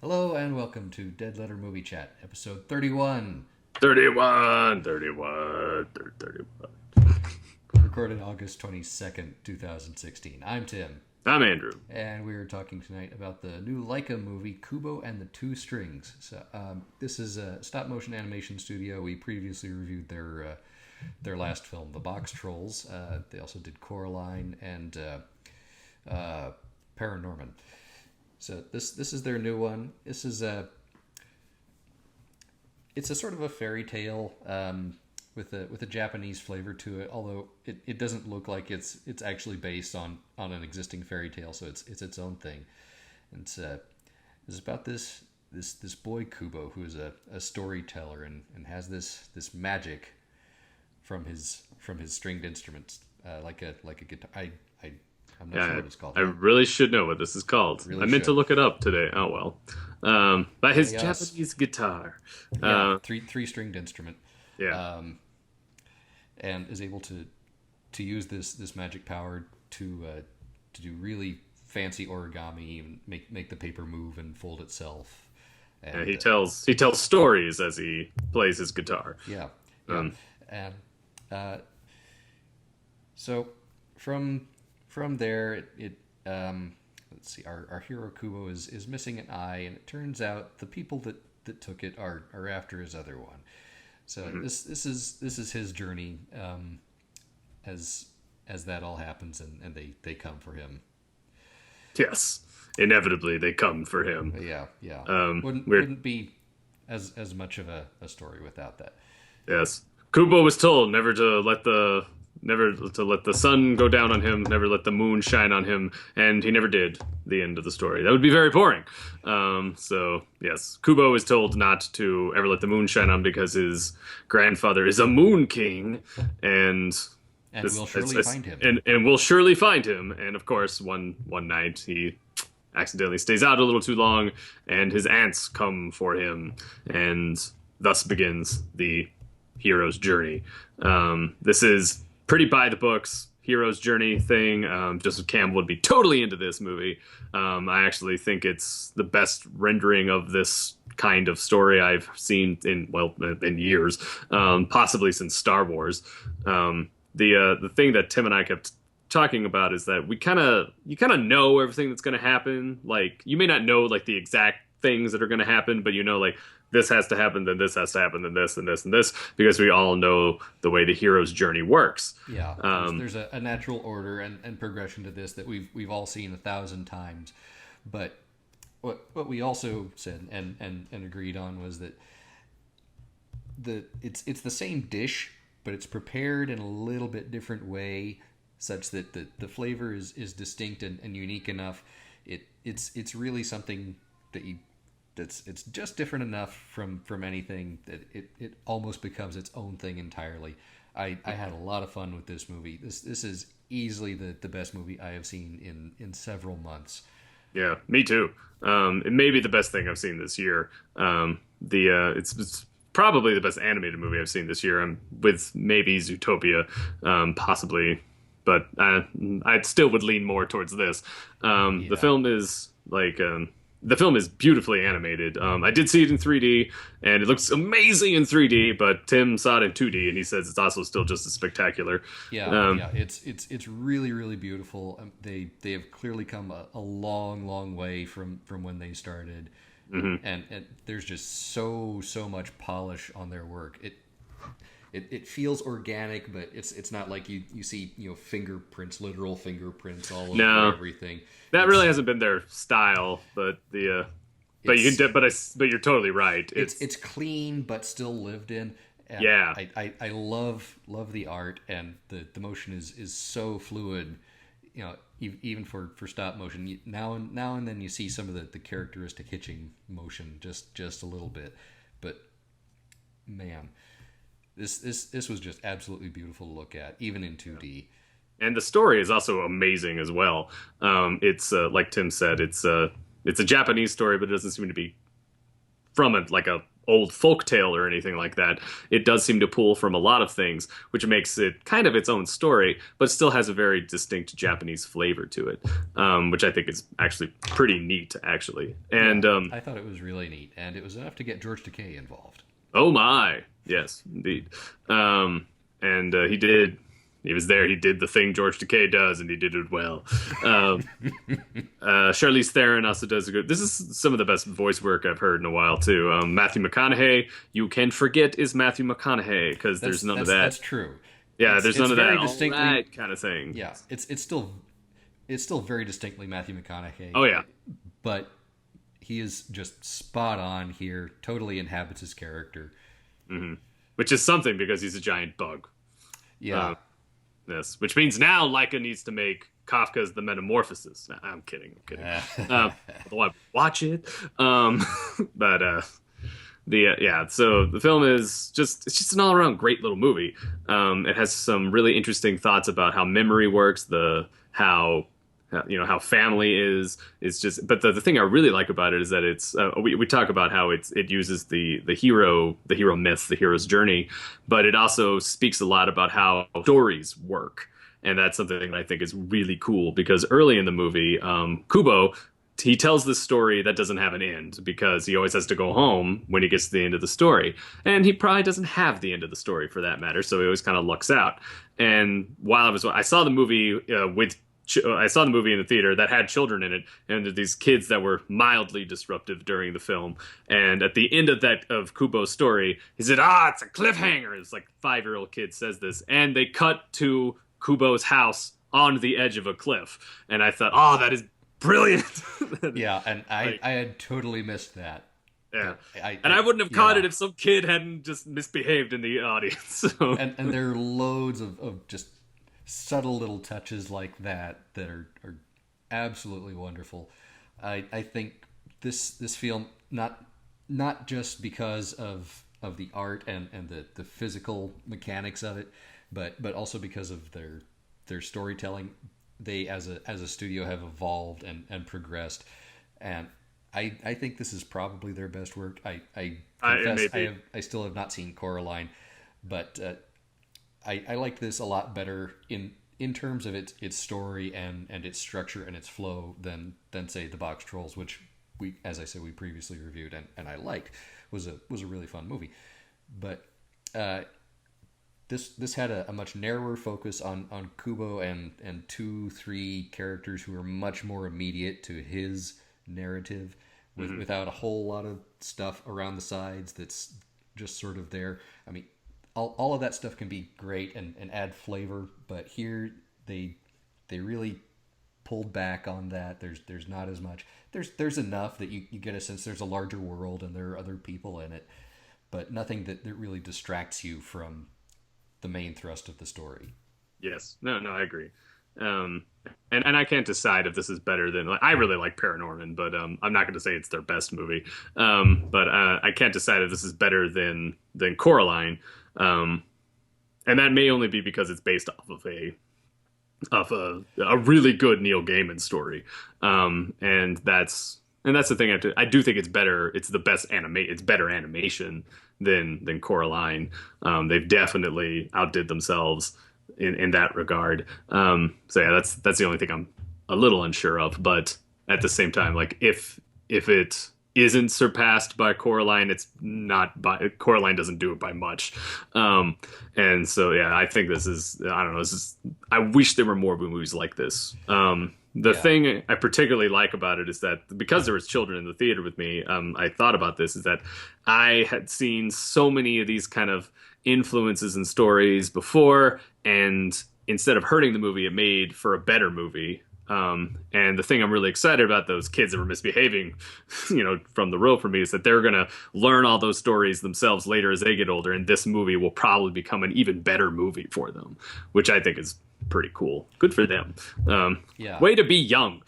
Hello and welcome to Dead Letter Movie Chat, episode 31, 31, 31, 31. recorded August 22nd, 2016. I'm Tim, I'm Andrew. and we are talking tonight about the new Laika movie, Kubo and the Two Strings. This is a stop-motion animation studio. We previously reviewed their last film, The Box Trolls. They also did Coraline and Paranorman. So this is their new one. This is it's a sort of a fairy tale with a Japanese flavor to it. Although it doesn't look like it's actually based on an existing fairy tale. So it's its own thing. And it's about this boy Kubo who is a storyteller and has this magic from his stringed instruments like a guitar. I'm not sure what it's called. I really should know what this is called. Really I meant to should. look it up today. Oh well. By his Yes. Japanese guitar. Yeah, three stringed instrument. Yeah. And is able to use this magic power to do really fancy origami and make the paper move and fold itself. And He tells stories as he plays his guitar. yeah. And so from there it let's see, our hero Kubo is missing an eye, and it turns out the people that took it are after his other one. So this is his journey as that all happens, and they come for him. Yes. Inevitably, they come for him. Yeah. Weird. Wouldn't be as much of a story without that. Yes. Kubo was told never to let the sun go down on him, never let the moon shine on him, and he never did. The end of the story. That would be very boring. So yes, Kubo is told not to ever let the moon shine on because his grandfather is a moon king, and We'll surely find him. And we'll surely find him. And of course, one night he accidentally stays out a little too long, and his aunts come for him, and thus begins the hero's journey. This is pretty by the books hero's journey thing. Joseph Campbell would be totally into this movie. I actually think it's the best rendering of this kind of story I've seen in years, possibly since Star Wars. The thing that Tim and I kept talking about is that you kind of know everything that's going to happen. Like, you may not know like the exact things that are going to happen, but you know, like, this has to happen, then this has to happen, then this and this and this, because we all know the way the hero's journey works. Yeah, there's a natural order and progression to this that we've all seen 1,000 times. But what we also said and agreed on was that it's the same dish, but it's prepared in a little bit different way, such that the flavor is distinct and unique enough. It's really something that it's just different enough from anything that it almost becomes its own thing entirely. I had a lot of fun with this movie. This is easily the best movie I have seen in several months. Yeah, me too. It may be the best thing I've seen this year. It's probably the best animated movie I've seen this year. With maybe Zootopia, possibly, but I still would lean more towards this. The film is the film is beautifully animated. I did see it in 3D, and it looks amazing in 3D. But Tim saw it in 2D, and he says it's also still just as spectacular. Yeah. It's really, really beautiful. They have clearly come a long way from when they started, and there's just so much polish on their work. It feels organic, but it's not like you see fingerprints, literal fingerprints all over everything. That really hasn't been their style, but but you're totally right. It's clean but still lived in. And yeah, I love the art, and the motion is so fluid. Even for stop motion, now and then you see some of the characteristic hitching motion just a little bit, but man. This was just absolutely beautiful to look at, even in 2D. And the story is also amazing as well. It's like Tim said, it's a Japanese story, but it doesn't seem to be from a old folk tale or anything like that. It does seem to pull from a lot of things, which makes it kind of its own story, but still has a very distinct Japanese flavor to it, which I think is actually pretty neat, actually. Yeah, And I thought it was really neat, and it was enough to get George Takei involved. oh my, yes, indeed. And he was there. He did the thing George Takei does, and he did it well. Um, Charlize Theron also does a good. This is some of the best voice work I've heard in a while too. Matthew McConaughey, you can forget is Matthew McConaughey because there's none of that. That's true. Yeah, there's It's none of that. very All distinctly. right, kind of thing. Yeah, it's still very distinctly Matthew McConaughey. Oh yeah, But he is just spot on here. Totally inhabits his character. which is something because he's a giant bug. Yeah. This, which means now Laika needs to make Kafka's The Metamorphosis. Nah, I'm kidding. I'm kidding. Although I watch it. But yeah. So the film is it's just an all around great little movie. It has some really interesting thoughts about how memory works, how family is just. But the thing I really like about it is that it's we talk about how it uses the hero myth, the hero's journey, but it also speaks a lot about how stories work. And that's something that I think is really cool because early in the movie, Kubo, he tells this story that doesn't have an end because he always has to go home when he gets to the end of the story. And he probably doesn't have the end of the story for that matter. So he always kind of lucks out. And while I saw the movie I saw the movie in the theater that had children in it, and these kids that were mildly disruptive during the film. And at the end of Kubo's story, he said, it's a cliffhanger. It's like 5-year-old kid says this. And they cut to Kubo's house on the edge of a cliff. And I thought, that is brilliant. Yeah, and I had totally missed that. Yeah. I wouldn't have caught it if some kid hadn't just misbehaved in the audience. So. And there are loads of just subtle little touches like that are absolutely wonderful. I think this film not just because of the art and the physical mechanics of it, but also because of their storytelling. They as a studio have evolved and progressed, and I think this is probably their best work. I confess I still have not seen Coraline, but I like this a lot better in terms of its story and its structure and its flow than say the Box Trolls, which as I said we previously reviewed and I liked, was a really fun movie. But this had a much narrower focus on Kubo and 2-3 characters who are much more immediate to his narrative, without a whole lot of stuff around the sides that's just sort of there. I mean, all of that stuff can be great and add flavor, but here they really pulled back on that. There's not as much. There's enough that you get a sense there's a larger world and there are other people in it, but nothing that really distracts you from the main thrust of the story. Yes. No, I agree. And I can't decide if this is better than I really like Paranorman, but I'm not going to say it's their best movie. But I can't decide if this is better than Coraline. And that may only be because it's based off of a really good Neil Gaiman story. And that's the thing. I do think it's better. It's the best It's better animation than Coraline. They've definitely outdid themselves in that regard. So yeah, that's the only thing I'm a little unsure of. But at the same time, like if it isn't surpassed by Coraline, Coraline doesn't do it by much. And so yeah, I think this is, I don't know, I wish there were more movies like this. The thing I particularly like about it is that because there was children in the theater with me, I thought about this, is that I had seen so many of these kind of influences and stories before, and instead of hurting the movie, it made for a better movie. And the thing I'm really excited about those kids that were misbehaving, from the row for me, is that they're going to learn all those stories themselves later as they get older. And this movie will probably become an even better movie for them, which I think is pretty cool. Good for them. Way to be young.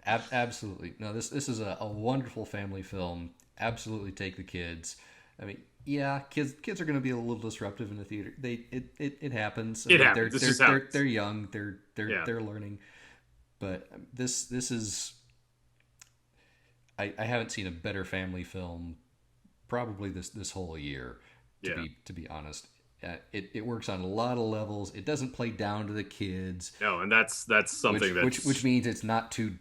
Absolutely. No, this is a wonderful family film. Absolutely take the kids. I mean, yeah, kids are going to be a little disruptive in the theater. It happens. It happens. They're young. They're learning. But this is, I haven't seen a better family film probably this whole year. Yeah. To be honest, it works on a lot of levels. It doesn't play down to the kids, No, and that's something which that's means it's not too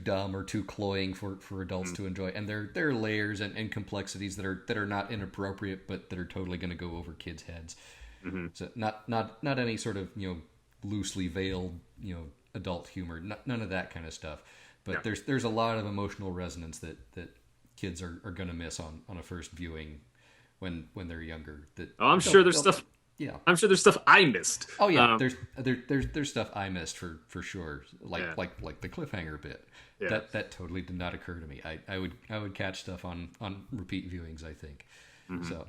dumb or too cloying for adults mm, to enjoy. And there are layers and complexities that are not inappropriate, but that are totally going to go over kids' heads. hmm So not any sort of loosely veiled adult humor, none of that kind of stuff. yeah. But there's a lot of emotional resonance that kids are going to miss on a first viewing when they're younger. That Oh, I'm sure there's they'll stuff. yeah. I'm sure there's stuff I missed. Oh yeah, there's stuff I missed for sure, Yeah, like the cliffhanger bit. yeah. That totally did not occur to me. I would catch stuff on repeat viewings, I think. hmm So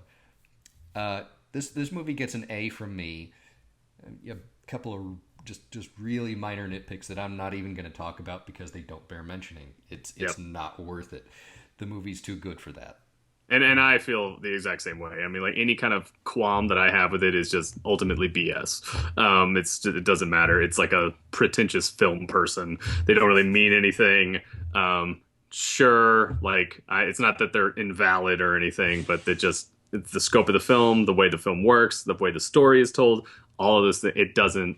this movie gets an A from me. A couple of just really minor nitpicks that I'm not even going to talk about because they don't bear mentioning. Yep. It's not worth it. The movie's too good for that. And I feel the exact same way. I mean, like any kind of qualm that I have with it is just ultimately BS. It doesn't matter. It's like a pretentious film person. They don't really mean anything. Sure, like it's not that they're invalid or anything, but that just it's the scope of the film, the way the film works, the way the story is told, all of this. It doesn't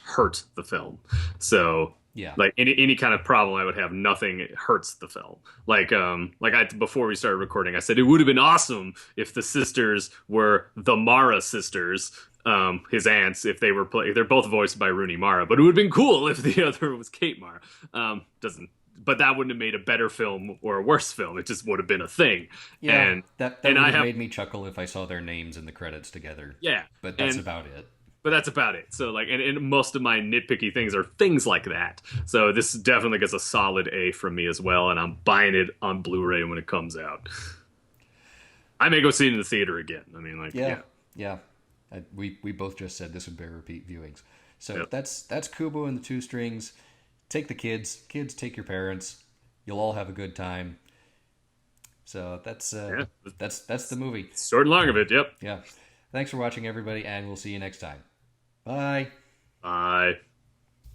hurt the film. So Yeah. like any kind of problem I would have, nothing hurts the film. Like I before we started recording, I said it would have been awesome if the sisters were the Mara sisters, his aunts, if they were they're both voiced by Rooney Mara, but it would have been cool if the other was Kate Mara. Doesn't but that wouldn't have made a better film or a worse film. It just would have been a thing. Yeah, And that and would I have have made me chuckle if I saw their names in the credits together. yeah. But that's And about it. but that's about it. So like, and most of my nitpicky things are things like that. So this definitely gets a solid A from me as well, and I'm buying it on Blu-ray when it comes out. I may go see it in the theater again. I mean, like, Yeah, yeah, yeah. We both just said this would bear repeat viewings. So yep, that's Kubo and the Two Strings. Take the kids take your parents. You'll all have a good time. So yeah. that's the movie. Short and long of it. Yep. Yeah. Thanks for watching, everybody, and we'll see you next time. Bye. Bye.